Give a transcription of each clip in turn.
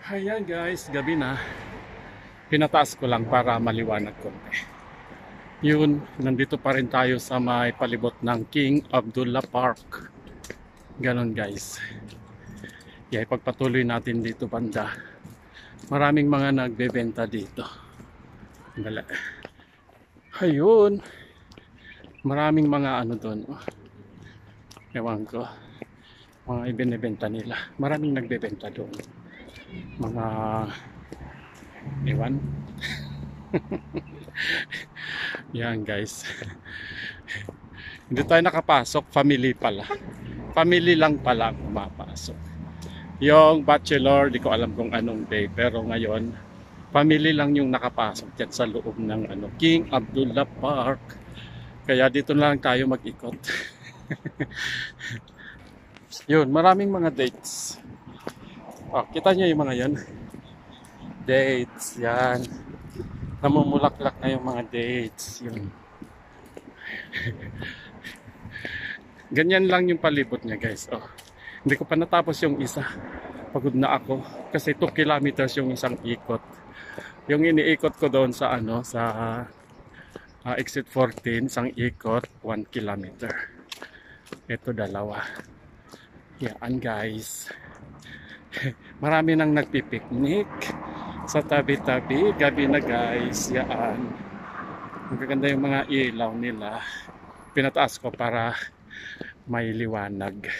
Ayan guys, gabi na. Pinataas ko lang para maliwanag konti. Yun, nandito pa rin tayo sa may palibot ng King Abdullah Park. Ganon guys. Yeah, ipagpatuloy natin dito banda. Maraming mga nagbebenta dito. Dala. Ayun. Maraming mga ano doon. Ewan ko. Mga ibinebenta nila. Maraming nagbebenta doon. Mga ewan. Yan guys. Hindi tayo nakapasok. Family pala. Family lang pala pumapasok. Yung bachelor, di ko alam kung anong day. Pero ngayon, family lang yung nakapasok dyan sa loob ng King Abdullah Park. Kaya dito na lang tayo mag-ikot. Yun, maraming mga dates. Oh, kita nyo yung mga yan. Dates, yan. Namumulaklak na yung mga dates. Yun. Ganyan lang yung palibot niya guys. Oh. Hindi ko pa natapos yung isa. Pagod na ako. Kasi 2 kilometers yung isang ikot. Yung iniikot ko doon sa exit 14, isang ikot, 1 kilometer. Ito dalawa. Yan guys. Marami nang nagpipiknik sa tabi-tabi. Gabi na guys. Yan. Magaganda yung mga ilaw nila. Pinataas ko para may liwanag.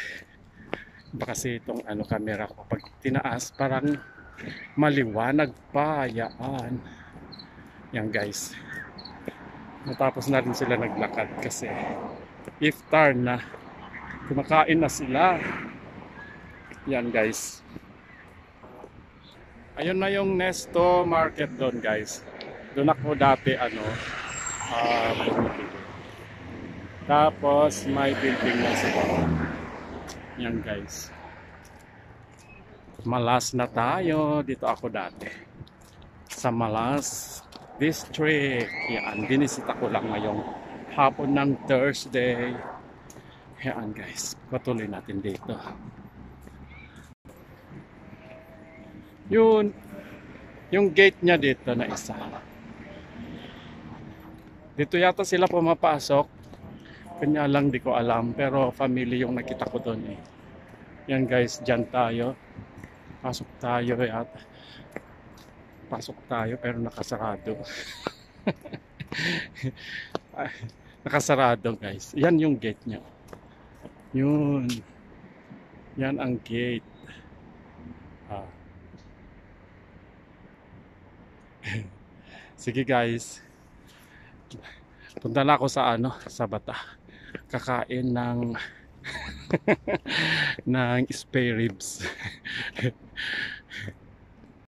Baka kasi itong camera ko pag tinaas parang maliwanag pa. Yan. Yan guys. Natapos na rin sila naglakad kasi iftar na. Kumakain na sila. Yan guys. Ayun na yung Nesto Market doon guys. Doon ako dati bumibili. Tapos may building na sila. Yan guys. Malas na tayo. Dito ako dati. Sa Malas District. Yan. Binisita ko lang ngayong hapon ng Thursday. Yan guys. Patuloy natin dito. Yun. Yung gate niya dito na isa. Dito yata sila pumapasok. Kanya lang di ko alam. Pero family yung nakita ko doon eh. Yan guys. Dyan tayo. Pasok tayo yata. Pasok tayo pero nakasarado. Nakasarado guys. Yan yung gate niya. Yun. Yan ang gate. Sige guys. Punta na ako sa Bata. Kakain ng ng spare ribs.